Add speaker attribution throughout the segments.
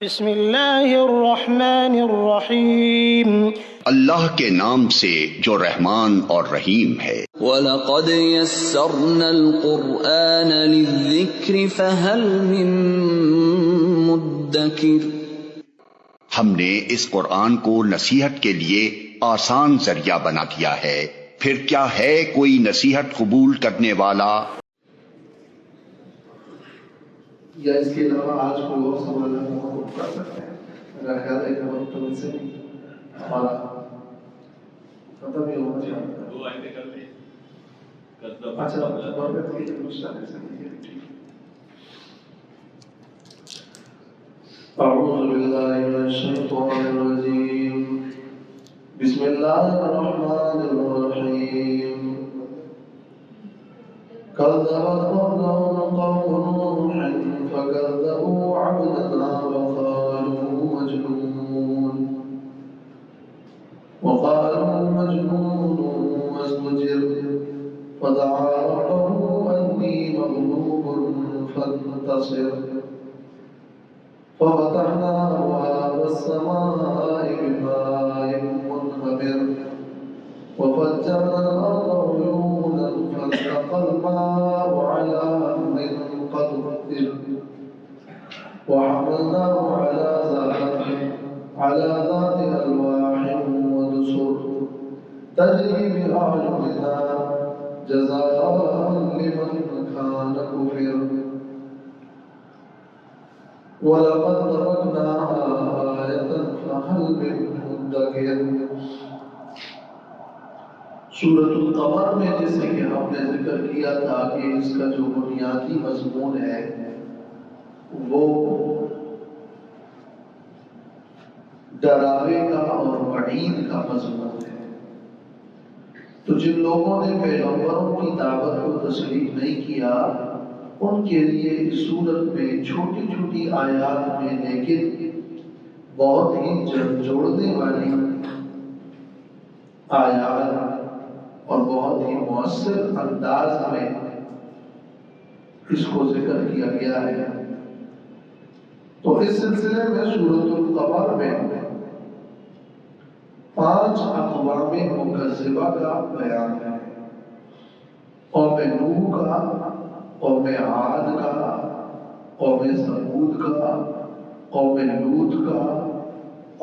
Speaker 1: بسم اللہ الرحمن الرحیم۔
Speaker 2: اللہ کے نام سے جو رحمان اور رحیم ہے۔
Speaker 3: وَلَقَدْ يَسَّرْنَا الْقُرْآنَ لِلذِّكْرِ فَهَلْ مِن مُدَّكِرٍ۔
Speaker 2: ہم نے اس قرآن کو نصیحت کے لیے آسان ذریعہ بنا دیا ہے، پھر کیا ہے کوئی نصیحت قبول کرنے والا؟
Speaker 4: یا اس کے علاوہ آج کوئی اور سوال ہے تو ہم کر سکتے ہیں، اگر خیال ہے کہ وقت تو سے ہمارا ختم ہی ہونا چاہتا ہے۔ اچھا برکت کی مشتاق سے اعوذ باللہ من الشیطان الرجیم، بسم اللہ الرحمن الرحیم۔ كذبت قبلهم قوم نوح فكذبوا عبدنا وقالوا مجنون وازدجر فدعا ربه أني مغلوب فانتصر ففتحنا أبواب السماء بماء منهمر وفجرنا الأرض عيونا فالتقى الماء على أمر قد قدر وحملناه على ذات ألواح ودسر تجري بأعيننا جزاء لمن كان كفر ولقد تركناها آية فهل من مدكر۔ سورۃ القمر میں جیسے کہ ہم نے ذکر کیا تھا کہ اس کا جو بنیادی مضمون ہے وہ ڈراوے کا اور وعید کا مضمون ہے۔ تو جن لوگوں نے پیغمبروں کی دعوت کو تسلیم نہیں کیا ان کے لیے اس سورت میں چھوٹی چھوٹی آیات میں لیکن بہت ہی جھنجھوڑنے والی آیات اور بہت ہی مؤثر انداز میں اس کو ذکر کیا گیا ہے۔ تو اس سلسلے میں سورۃ القمر میں 5 اقوام مکذبہ کا بیان ہے، قوم نوح کا، قوم عاد کا، قوم ثمود کا، قوم لوط کا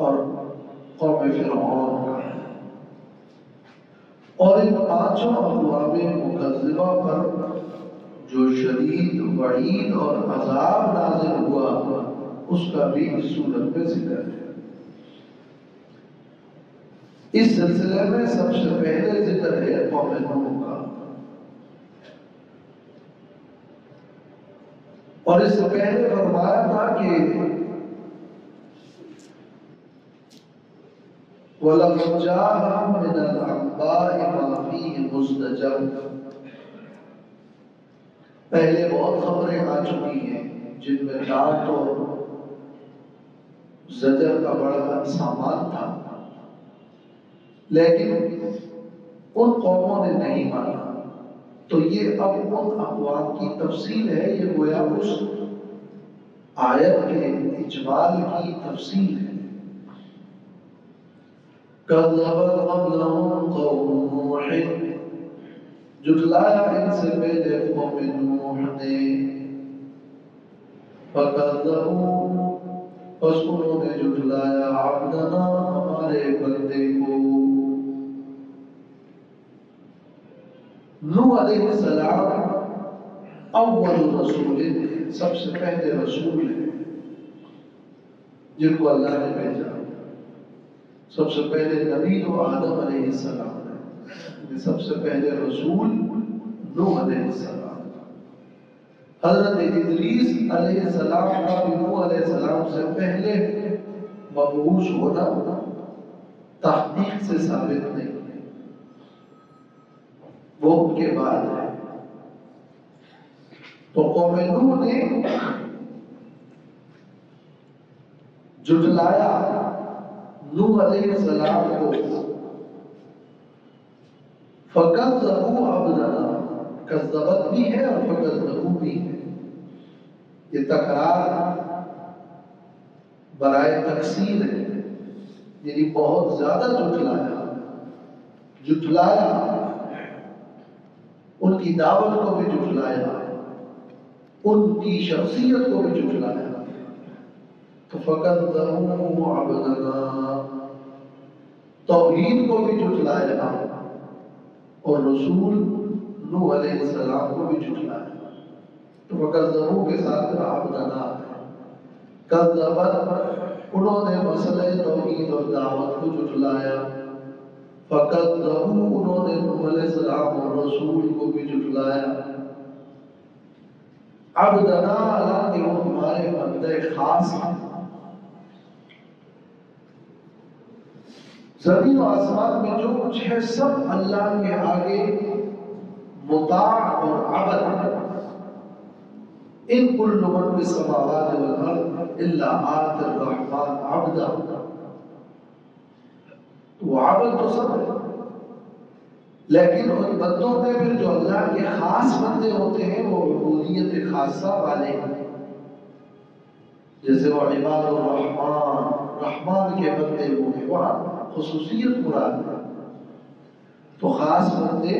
Speaker 4: اور قوم فرعون کا۔ اور ان 5 اقوام مکذبہ پر جو شدید وعید اور عذاب نازل ہوا اس کا بھی اس سورت میں ذکر ہے۔ اس سلسلے میں سب سے پہلے ذکر ہے قوم نوح کا، اور اس سے پہلے فرمایا تھا کہ وَلَقَدْ جَاءَهُم مِّنَ الْأَنبَاءِ مَا فِيهِ مُزْدَجَرٌ۔ پہلے بہت خبریں آ چکی ہیں جن میں ڈانٹ اور زجر کا بڑا سامان تھا، لیکن ان قوموں نے نہیں مانا۔ تو یہ اب ان اقوام کی تفصیل ہے، یہ گویا اس آیت کے اجمال کی تفصیل ہے۔ كذبت قبلهم قوم نوح، جھٹلایا ان سے پہلے قوم نوح نے، فکذبوا، پس انہوں نے جھٹلایا عبدنا، ہمارے بندے کو۔ نوح علیہ السلام اول رسول، سب سے پہلے رسول ہیں جن کو اللہ نے بھیجا۔ سب سے پہلے نبی تو آدم علیہ السلام ہے، سب سے پہلے رسول نوح علیہ السلام۔ حضرت ادریس علیہ السلام کا بھی نوح علیہ السلام سے پہلے مبعوث ہونا تحقیق سے ثابت نہیں ہے، وہ ان کے بعد ہے۔ تو قوم نوح نے جھٹلایا نوح علیہ السلام کو، فکذبوا عبدنا، کذبت بھی ہے اور فکذبوا بھی ہے، یہ تکرار برائے تکثیر ہے، یعنی بہت زیادہ جھٹلایا، ان کی دعوت کو بھی جھٹلایا، ان کی شخصیت کو بھی جھٹلایا۔ تو فَكَذَّبُوا عَبْدَنَا، توحید کو بھی جھٹلایا اور رسول نوح علیہ السلام کو بھی جھٹلایا۔ تو فَكَذَّبُوا کے ساتھ عَبْدَنَا کذبت، انہوں نے مسئلہ توحید اور دعوت کو جھٹلایا، فَكَذَّبُوا انہوں نے نوح علیہ السلام اور رسول کو بھی جھٹلایا۔ عبدنا اللہ کہ وہ ہمارے بندے خاص ہیں۔ زمین و آسمان میں جو کچھ ہے سب اللہ کے آگے مطاع اور عبد۔ ان کل من فی السماوات والارض الا آتی الرحمن عبدا، وہ عبد تو سب ہے، لیکن ان بندوں میں پھر جو اللہ کے خاص بندے ہوتے ہیں وہ عبودیت خاصہ والے ہیں، جیسے وہ عباد الرحمن، رحمان کے بندے ہوئے، وہاں خصوصیت مراد ہے۔ تو خاص بندے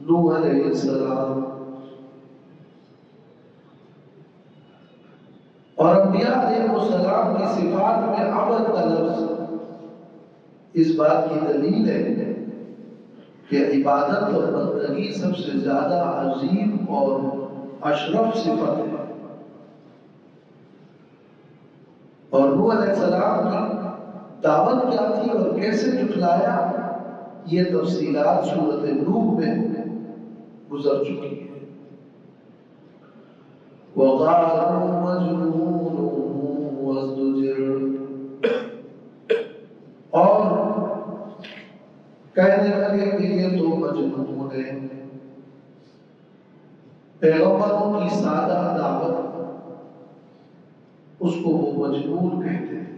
Speaker 4: نوح علیہ السلام اور انبیاء علیہ السلام کی صفات میں عبد کا لفظ اس بات کی دلیل ہے کہ عبادت اور بندگی سب سے زیادہ عظیم اور اشرف صفت ہے۔ اور نوح علیہ السلام کی دعوت کیا تھی اور کیسے جھٹلایا، یہ تفصیلات سورۃ نوح میں گزر چکی ہیں۔ وَقَالُوا مَجْنُونٌ وَازْدُجِرَ، اور کہنے لگے کہ یہ تو مجنون ہے۔ پیغمبروں کی سادہ دعوت اس کو وہ مجنون کہتے ہیں۔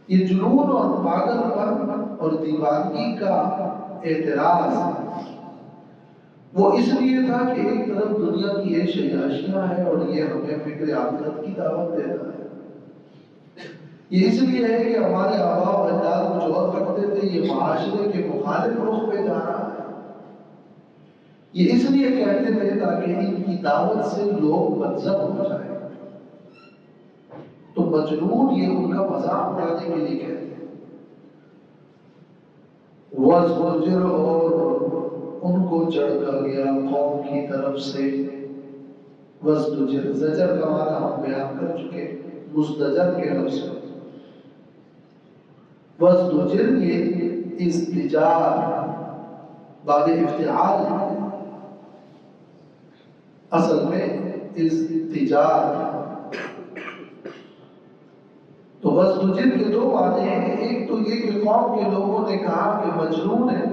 Speaker 4: یہ جنون اور پاگل پن اور دیوانگی کا اعتراض وہ اس لیے تھا کہ ایک طرف دنیا کی عیش عیاشیاں ہے اور یہ ہمیں فکر آخرت کی دعوت دیتا ہے۔ یہ اس لیے ہے کہ ہمارے آباء و اجداد کچھ اور کرتے تھے، یہ معاشرے کے مخالف رخ پہ جا رہا ہے۔ یہ اس لیے کہتے تھے تاکہ ان کی دعوت سے لوگ منظم ہو جائیں۔ تو مجنون یہ ان کا مذاق اڑانے کے لیے کہتے ہیں۔ وَازْدُجِرَ، اور ان کو جھڑکا گیا قوم کی طرف سے۔ وَازْدُجِرَ، زجر کا معنی ہم بیان کر چکے، مزدجر کے لفظ میں۔ وَازْدُجِرَ یہ ازدجار باب افتعال ہے، اصل میں ازدجار۔ تو وَازْدُجِرَ کے دو معنی ہیں، ایک تو یہ کہ قوم کے لوگوں نے کہا کہ مجنون ہے،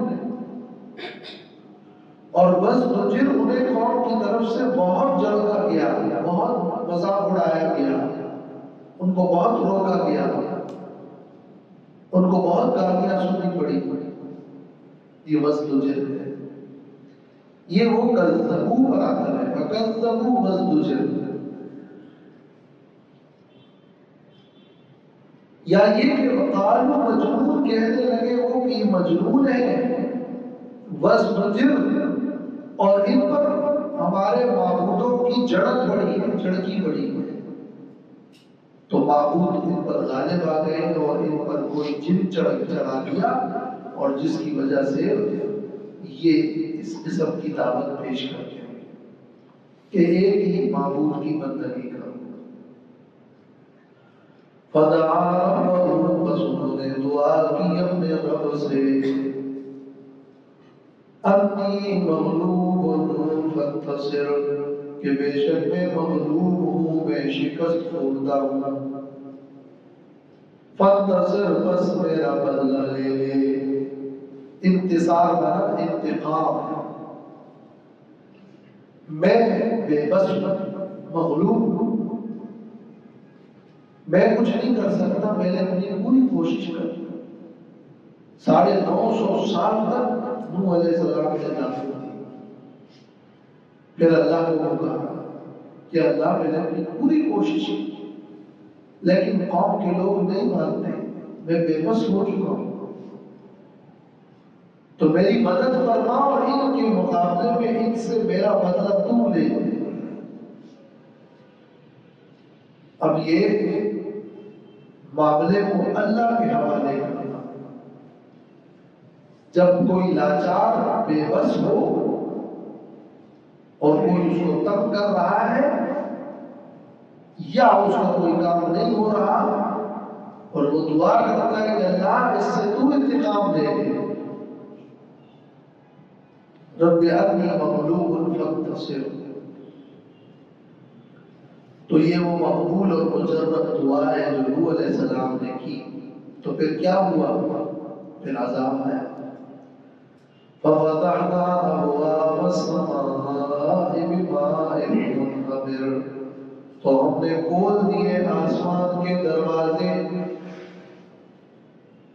Speaker 4: اور وَازْدُجِرَ انہیں قوم کی طرف سے بہت جھڑکا گیا، بہت مذاق اڑایا گیا، ان کو بہت روکا گیا، ان کو بہت گالیاں سننی پڑی۔ یہ وَازْدُجِرَ ہے، یہ وہ کذبوا پر آتا ہے، فَكَذَّبُوا وَازْدُجِرَ۔ یا یہ کہ وقالوا مجنون، کہنے لگے وہ کہ یہ مجنون ہے، وَازْدُجِرَ، اور ان پر ہمارے معبودوں کی جھڑک پڑی ہے، جھڑکی پڑی ہے۔ تو معبود ان پر غالب آ گئے اور ان پر کوئی جن چڑھا دیا، اور جس کی وجہ سے یہ اس قسم کی دعوت پیش کرتے ہیں کہ ایک ہی معبود کی بندگی کرو۔ فَدَعَا رَبَّهُ، بس انہوں نے دعا کی اپنے رب سے، اَنِّی مَغْلُوبٌ فَانتَصِرْ، کہ بے شک میں مغلوب ہوں، میں شکست خوردہ ہوں، فَانتَصِرْ، بس میرا بدلہ لے لے۔ انتصار بنا انتقام، میں بے بس مغلوب ہوں، میں کچھ نہیں کر سکتا، میں نے اپنی پوری کوشش کر 950 سال تک نوح علیہ السلام نے دعوت دی، پھر اللہ کو کہا کہ اللہ میں نے اپنی پوری کوشش کی، لیکن قوم کے لوگ نہیں مانتے، میں بے بس ہو چکا ہوں، تو میری مدد فرما اور ان کے مقابلے میں ان سے میرا بدلہ تو لے۔ اب یہ معاملے کو اللہ کے حوالے کرنا۔ جب کوئی لاچار بے بس ہو اور کوئی اس کو تنگ کر رہا ہے یا اس کا کوئی کام نہیں ہو رہا اور وہ دعا کرتا ہے کہ اللہ اس سے تو انتقام لے لے، رب انی مغلوب فانتصر، تو یہ وہ مقبول اور مجرب دعا ہے جو نوح علیہ السلام نے کی۔ تو پھر کیا ہوا؟ پھر عذاب آیا۔ فَفَتَحْنَا أَبْوَابَ السَّمَاءِ بِمَاءٍ مُنْهَمِرٍ، تو ہم نے کھول دیے آسمان کے دروازے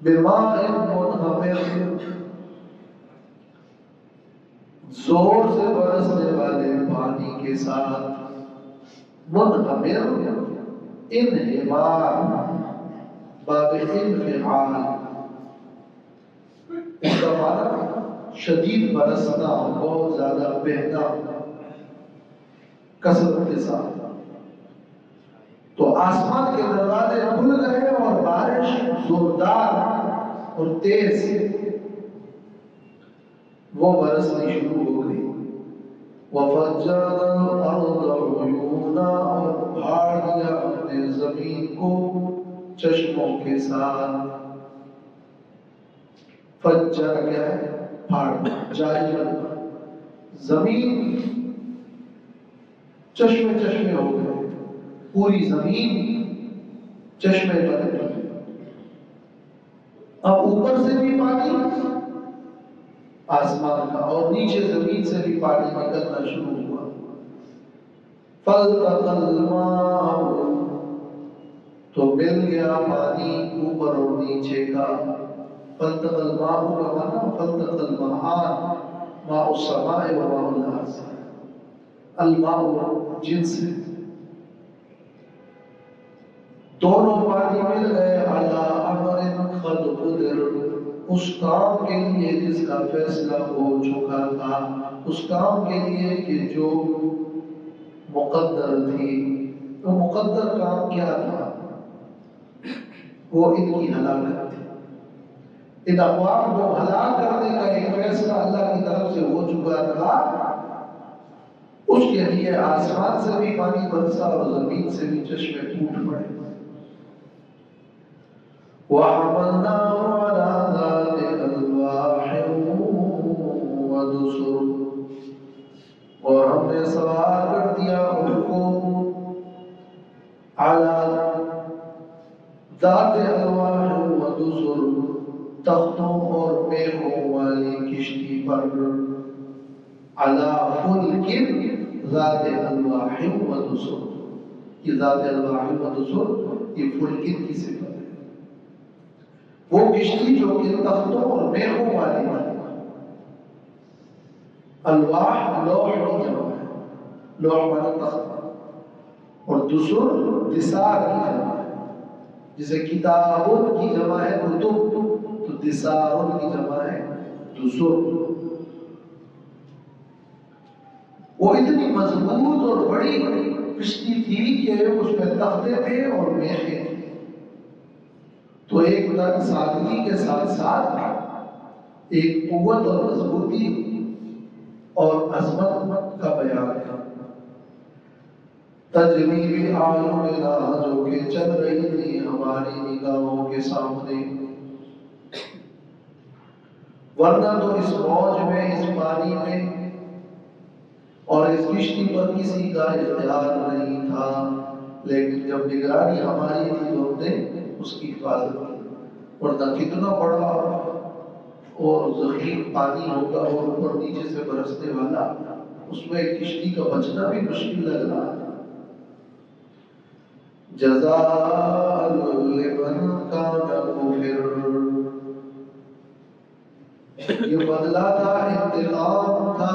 Speaker 4: بِمَاءٍ مُنْهَمِرٍ، زور سے برسنے والے پانی کے ساتھ۔ منہمر انہمار باب انفعال، اس کا معنی شدید برسنا، بہت زیادہ بہنا کثرت کے ساتھ۔ تو آسمان کے دروازے کھل گئے اور بارش زوردار اور تیز وہ برسنی شروع ہو گئی۔ وَفَجَّرْنَا الْأَرْضَ عُيُونًا، اور پھاڑ دیا ہم نے زمین کو چشموں کے ساتھ۔ فجر کیا ہے؟ پھاڑ، جاری کرنا۔ زمین چشمے چشمے ہو گئے، پوری زمین چشمے بن گئی۔ اب اوپر سے بھی پانی آسمان کا اور نیچے زمین سے بھی پانی نکلنا شروع ہوا۔ فَالْتَقَى الْمَاءُ، تو مل گیا پانی اوپر اور نیچے کا۔ فَالْتَقَى الْمَاءُ کا معنی فَالْتَقَى الْمَاءَانِ مَاءُ السَّمَاءِ وَمَاءُ الْأَرْضِ، الماء جنس ہے، دونوں پانی مل گئے علی امر قد قدر، اس کام کے لیے جس کا فیصلہ ہو چکا تھا، اس کام کے لیے کہ جو مقدر تھی۔ تو مقدر کام کیا تھا؟ وہ ان کی ہلاکت تھی۔ ان اقوام کو ہلاک کرنے کا ایک فیصلہ اللہ کی طرف سے ہو چکا تھا، اس کے لیے آسمان سے بھی پانی برسا اور زمین سے بھی چشمے ٹوٹ پڑے۔ وَحَمَلْنَاهُ عَلَى ذَاتِ أَلْوَاحٍ وَدُسُرٍ، اور ہم نے سوار کر دیا ان کو عَلَى ذَاتِ أَلْوَاحٍ وَدُسُرٍ، تختوں اور میخوں والی کشتی پر، عَلَى فُلْكٍ ذَاتِ أَلْوَاحٍ وَدُسُرٍ، یہ ذات الواح وَدُسُرٍ یہ فُلْكٍ کی صفت ہے، وہ کشتی جو کہ تختوں اور میخوں والی ہے۔ الواح لوح کی جمع ہے، لوح والا تخت، اور دسر دسار کی جمع ہے، جسے کتابوں کی جمع ہے کتب، تو دساروں کی جمع ہے دسر۔ وہ اتنی مضبوط اور بڑی کشتی تھی کہ اس میں تختے تھے اور میخیں تھے، تو ایک سادگی کے ساتھ ساتھ ایک قوت اور مضبوطی اور عظمت کا بیان ہے۔ تجریبی اعیننا، جو کہ چل رہی تھی ہماری نگاہوں کے سامنے، ورنہ تو اس موج میں، اس پانی میں اور اس کشتی پر کسی کا اختیار نہیں تھا، لیکن جب نگرانی ہماری تھی تو ہم نے اس کی حفاظت کی، ورنہ کتنا بڑا اور ضخیم پانی ہوگا اور اوپر نیچے سے برسنے والا، اس میں کشتی کا بچنا بھی مشکل لگ رہا ہے۔ جزاء لمن کان کفر، یہ بدلہ تھا، انتقام تھا،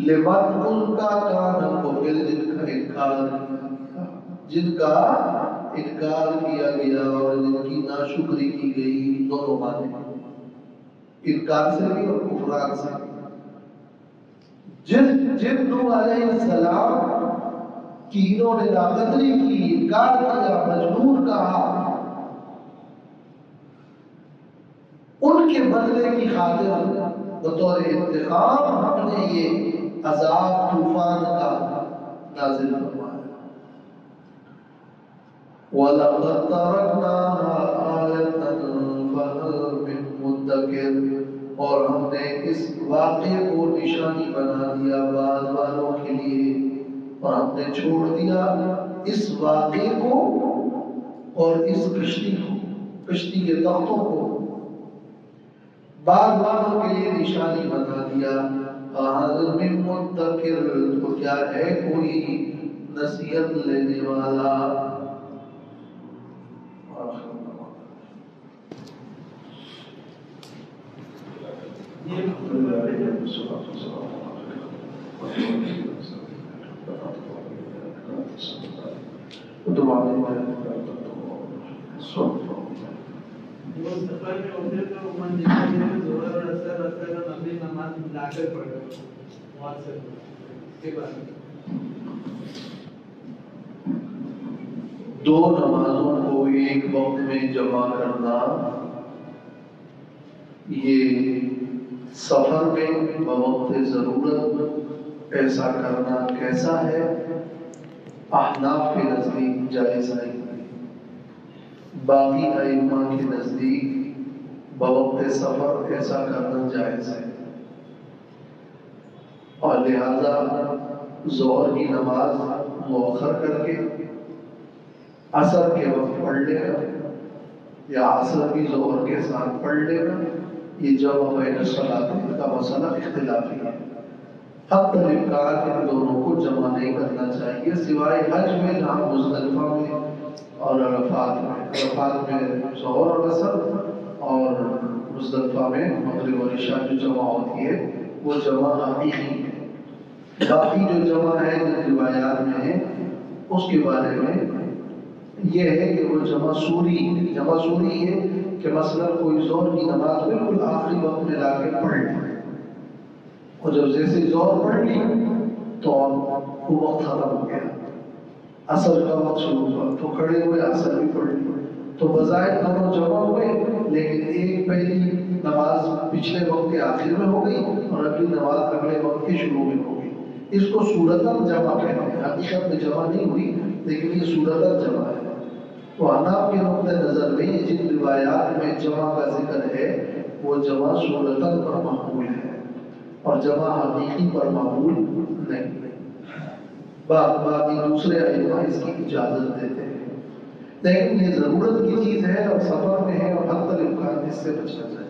Speaker 4: لمن ان کا کان کو پھر جن کا انکار کیا گیا اور جن کی ناشکری کی گئی، دونوں معنی انکار سے بھی اور کفران سے۔ جن نوح علیہ السلام کی انہوں نے ناقدری کی، انکار کیا، مجبور کہا، ان کے بدلے کی خاطر بطور انتقام ہم نے یہ عذاب طوفان کا نازل فرمایا۔ وَلَقَدْ تَرَكْنَاهَا آيَةً فَهَلْ مِن مُدَّكِرٍ، اور ہم نے اس واقعے کو نشانی بنا دیا بعد والوں کے لیے، اور ہم نے چھوڑ دیا اس واقعے کو اور اس کشتی کے تختوں کو بعد والوں کے لیے نشانی بنا دیا۔ فَهَلْ مِن مُدَّكِرٍ، تو کیا ہے کوئی نصیحت لینے والا؟ دو نمازوں کو ایک وقت میں جمع کرنا، یہ سفر میں بوقت ضرورت ایسا کرنا کیسا ہے؟ احناف کے نزدیک جائز ہے، باقی ائمہ کے نزدیک بوقت سفر ایسا کرنا جائز ہے، اور لہذا ظہر کی نماز مؤخر کر کے عصر کے وقت پڑھ لینا یا عصر کی ظہر کے ساتھ پڑھ لینا، یہ جمع بین الصلاتین کا مسئلہ اختلافی ہے۔ حتی الامکان ان دونوں کو جمع نہیں کرنا چاہیے، سوائے حج میں جہاں مزدلفہ میں اور عرفات میں ظہر اور عصر، اور مزدلفہ میں مغرب اور عشاء جو جمع ہوتی ہے وہ جمع حقیقی ہے۔ باقی جو جمع ہے جن روایات میں ہے اس کے بارے میں یہ ہے کہ وہ جمع سوری ہے کہ مثلا کوئی ظہر کی نماز بالکل آخری وقت میں لا کے پڑھ لی، اور جب جیسے ظہر پڑھ لی تو وہ وقت ختم ہو گیا، عصر کا وقت شروع ہوا تو کھڑے ہوئے عصر بھی پڑھ لی، تو بظاہر دونوں جمع ہوئے، لیکن ایک پہلی نماز پچھلے وقت کے آخر میں ہو گئی اور اگلی نماز اگلے وقت کے شروع میں ہو گئی۔ اس کو صورتاً جمع کہتے ہیں، حقیقت میں جمع نہیں ہوئی لیکن یہ صورتاً جمع ہے۔ تو حناف کے نقطہ نظر میں جن روایات میں جمع کا ذکر ہے وہ جمع صورتاً پر محمول ہے اور جمع حقیقی پر محمول نہیں۔ باقی دوسرے ائمہ اس کی اجازت دیتے ہیں، لیکن یہ ضرورت کی چیز ہے اور سفر میں ہے اور حتی الامکان اس سے بچنا چاہیے۔